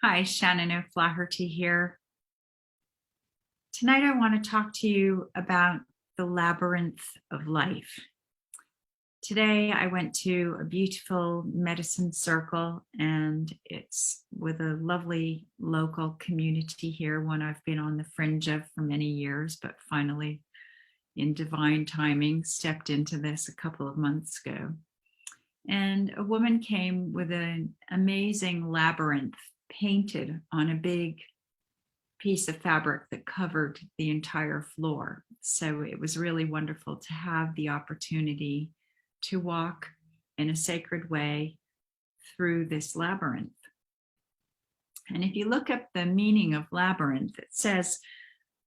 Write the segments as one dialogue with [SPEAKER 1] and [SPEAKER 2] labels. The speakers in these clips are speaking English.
[SPEAKER 1] Hi, Shannon O'Flaherty here. Tonight I want to talk to you about the labyrinth of life. Today I went to a beautiful medicine circle, and it's with a lovely local community here, one I've been on the fringe of for many years, but finally in divine timing stepped into this a couple of months ago. And a woman came with an amazing labyrinth painted on a big piece of fabric that covered the entire floor. So it was really wonderful to have the opportunity to walk in a sacred way through this labyrinth. And if you look up the meaning of labyrinth, it says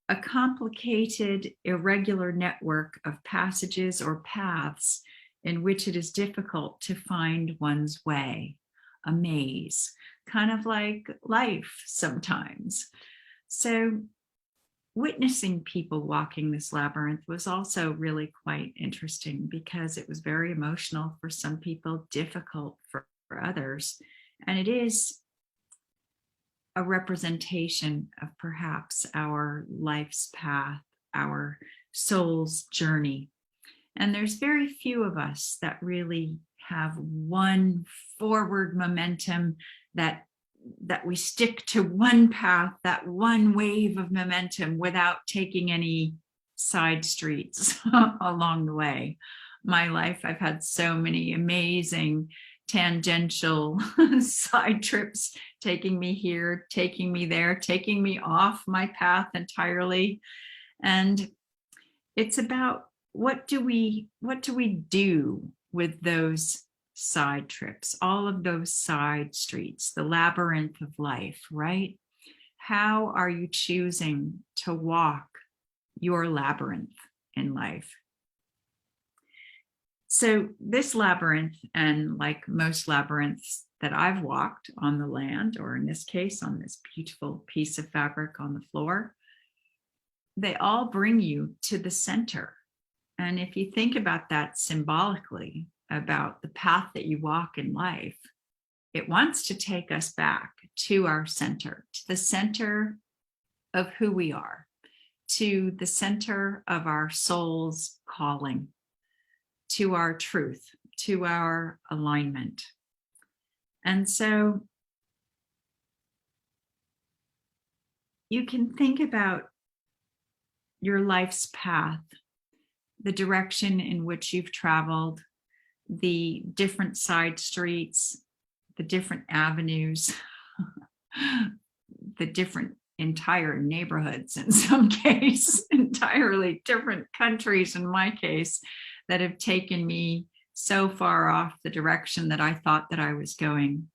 [SPEAKER 1] a complicated, irregular network of passages or paths in which it is difficult to find one's way, a maze, kind of like life sometimes. So witnessing people walking this labyrinth was also really quite interesting because it was very emotional for some people, difficult for others. And it is a representation of perhaps our life's path, our soul's journey. And there's very few of us that really have one forward momentum that we stick to one path, that one wave of momentum without taking any side streets along the way. My life, I've had so many amazing tangential side trips, taking me here, taking me there, taking me off my path entirely. And it's about what do we do with those side trips, all of those side streets, the labyrinth of life, right? How are you choosing to walk your labyrinth in life? So this labyrinth, and like most labyrinths that I've walked on the land, or in this case, on this beautiful piece of fabric on the floor, they all bring you to the center. And if you think about that symbolically, about the path that you walk in life, it wants to take us back to our center, to the center of who we are, to the center of our soul's calling, to our truth, to our alignment. And so you can think about your life's path, the direction in which you've traveled, the different side streets, the different avenues, the different entire neighborhoods in some case, entirely different countries in my case, that have taken me so far off the direction that I thought that I was going.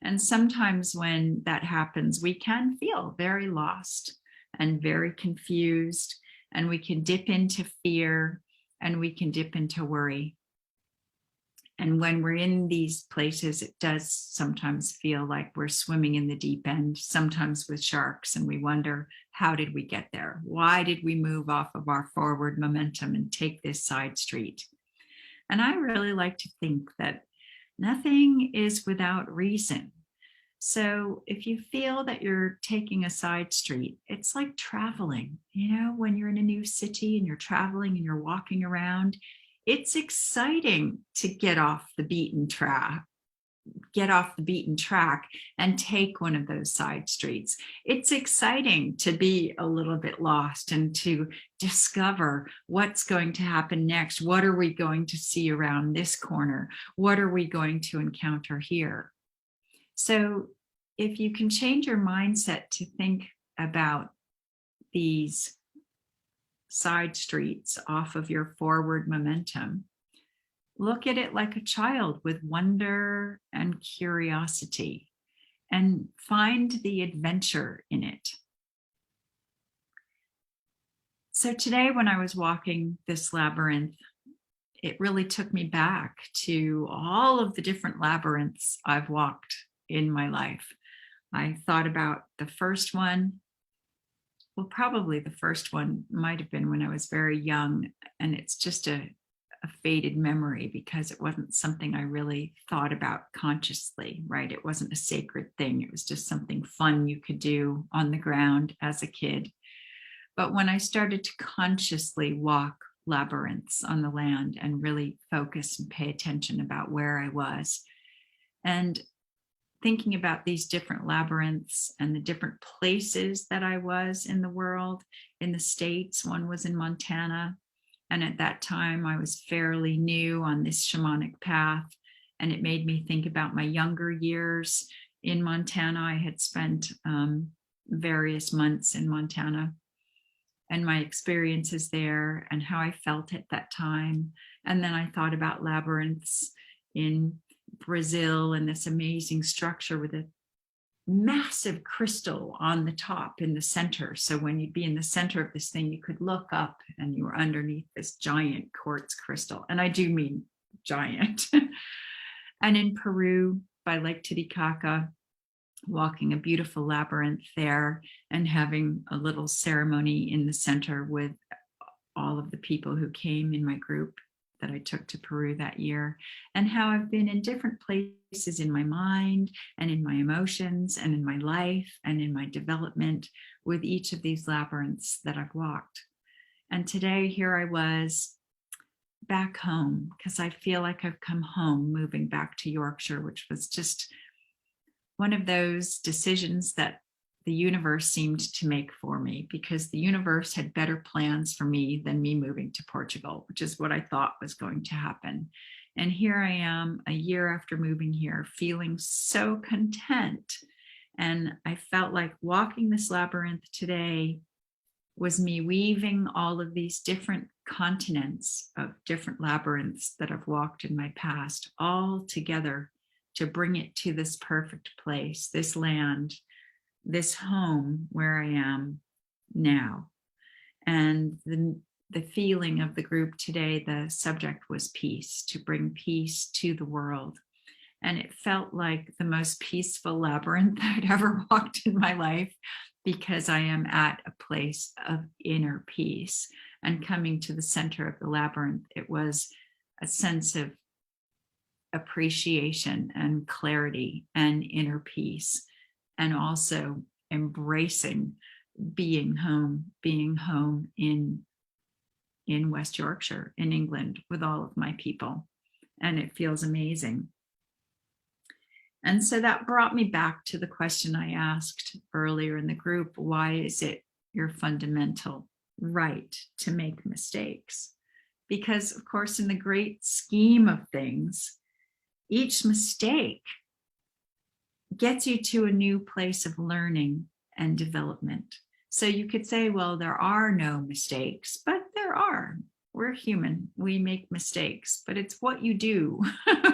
[SPEAKER 1] And sometimes when that happens, we can feel very lost and very confused, and we can dip into fear and we can dip into worry. And when we're in these places, it does sometimes feel like we're swimming in the deep end, sometimes with sharks, and we wonder, how did we get there? Why did we move off of our forward momentum and take this side street? And I really like to think that nothing is without reason. So if you feel that you're taking a side street, it's like traveling. You know, when you're in a new city and you're traveling and you're walking around, it's exciting to get off the beaten track and take one of those side streets. It's exciting to be a little bit lost and to discover what's going to happen next. What are we going to see around this corner? What are we going to encounter here? So if you can change your mindset to think about these side streets off of your forward momentum, look at it like a child with wonder and curiosity, and find the adventure in it. So today, when I was walking this labyrinth, it really took me back to all of the different labyrinths I've walked in my life. I thought about the first one. Well, probably the first one might have been when I was very young, and it's just a a faded memory because it wasn't something I really thought about consciously, right? It wasn't a sacred thing. It was just something fun you could do on the ground as a kid. But when I started to consciously walk labyrinths on the land and really focus and pay attention about where I was, and thinking about these different labyrinths and the different places that I was in the world, in the States, one was in Montana. And at that time, I was fairly new on this shamanic path. And it made me think about my younger years in Montana. I had spent various months in Montana and my experiences there and how I felt at that time. And then I thought about labyrinths in Brazil and this amazing structure with a massive crystal on the top in the center. So when you'd be in the center of this thing, you could look up and you were underneath this giant quartz crystal. And I do mean giant. And in Peru by Lake Titicaca, walking a beautiful labyrinth there and having a little ceremony in the center with all of the people who came in my group that I took to Peru that year, and how I've been in different places in my mind and in my emotions and in my life and in my development with each of these labyrinths that I've walked. And today, here I was back home because I feel like I've come home, moving back to Yorkshire, which was just one of those decisions that the universe seemed to make for me, because the universe had better plans for me than me moving to Portugal, which is what I thought was going to happen. And here I am a year after moving here, feeling so content. And I felt like walking this labyrinth today was me weaving all of these different continents of different labyrinths that I've walked in my past all together to bring it to this perfect place, this land, this home where I am now. And the feeling of the group today, the subject was peace, to bring peace to the world. And it felt like the most peaceful labyrinth I'd ever walked in my life, because I am at a place of inner peace. And coming to the center of the labyrinth, it was a sense of appreciation and clarity and inner peace, and also embracing being home in West Yorkshire, in England, with all of my people. And it feels amazing. And so that brought me back to the question I asked earlier in the group: why is it your fundamental right to make mistakes? Because, of course, in the great scheme of things, each mistake gets you to a new place of learning and development. So you could say, well, there are no mistakes, but there are. We're human. We make mistakes, but it's what you do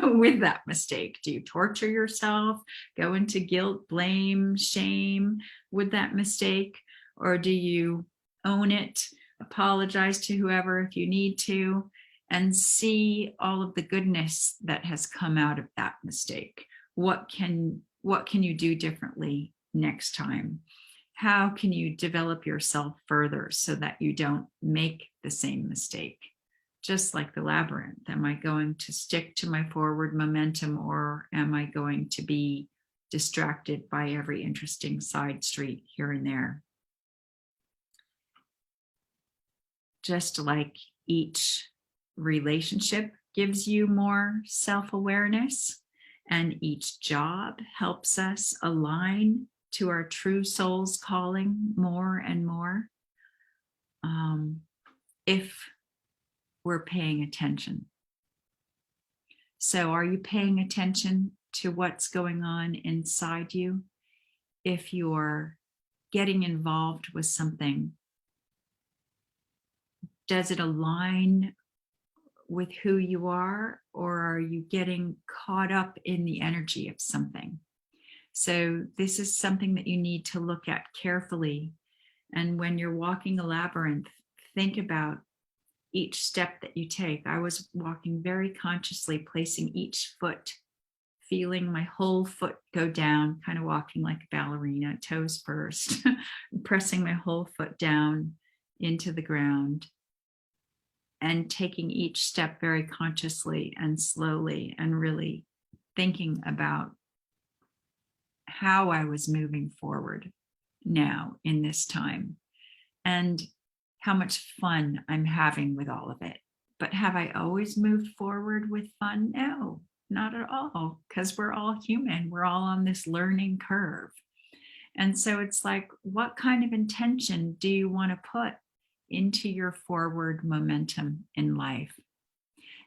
[SPEAKER 1] with that mistake. Do you torture yourself, go into guilt, blame, shame with that mistake? Or do you own it, apologize to whoever if you need to, and see all of the goodness that has come out of that mistake? What can you do differently next time? How can you develop yourself further so that you don't make the same mistake? Just like the labyrinth, am I going to stick to my forward momentum, or am I going to be distracted by every interesting side street here and there? Just like each relationship gives you more self-awareness, and each job helps us align to our true soul's calling more and more, if we're paying attention. So are you paying attention to what's going on inside you? If you're getting involved with something, does it align with who you are, or are you getting caught up in the energy of something? So this is something that you need to look at carefully. And when you're walking a labyrinth, think about each step that you take. I was walking very consciously, placing each foot, feeling my whole foot go down, kind of walking like a ballerina, toes first, pressing my whole foot down into the ground. and taking each step very consciously and slowly, and really thinking about how I was moving forward now in this time, and how much fun I'm having with all of it. But have I always moved forward with fun? No, not at all, because we're all human. We're all on this learning curve. And so it's like, what kind of intention do you want to put into your forward momentum in life?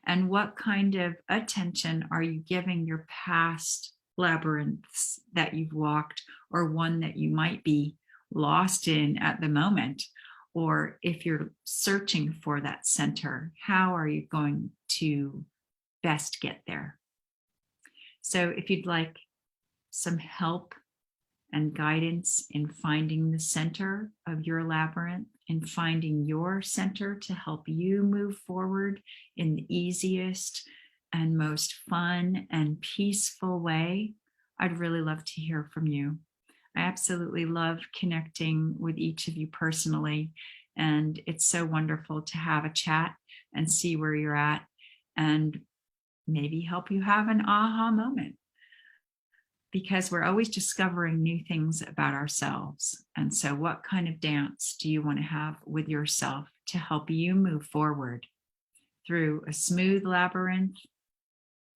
[SPEAKER 1] And what kind of attention are you giving your past labyrinths that you've walked, or one that you might be lost in at the moment? Or if you're searching for that center, how are you going to best get there? So if you'd like some help and guidance in finding the center of your labyrinth, in finding your center to help you move forward in the easiest and most fun and peaceful way, I'd really love to hear from you. I absolutely love connecting with each of you personally, and it's so wonderful to have a chat and see where you're at, and maybe help you have an aha moment, because we're always discovering new things about ourselves. And so what kind of dance do you want to have with yourself to help you move forward through a smooth labyrinth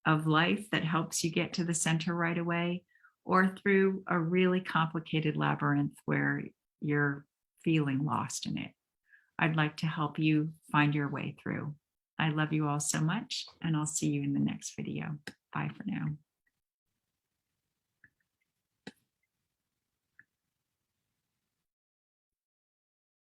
[SPEAKER 1] of life that helps you get to the center right away, or through a really complicated labyrinth where you're feeling lost in it? I'd like to help you find your way through. I love you all so much, and I'll see you in the next video. Bye for now.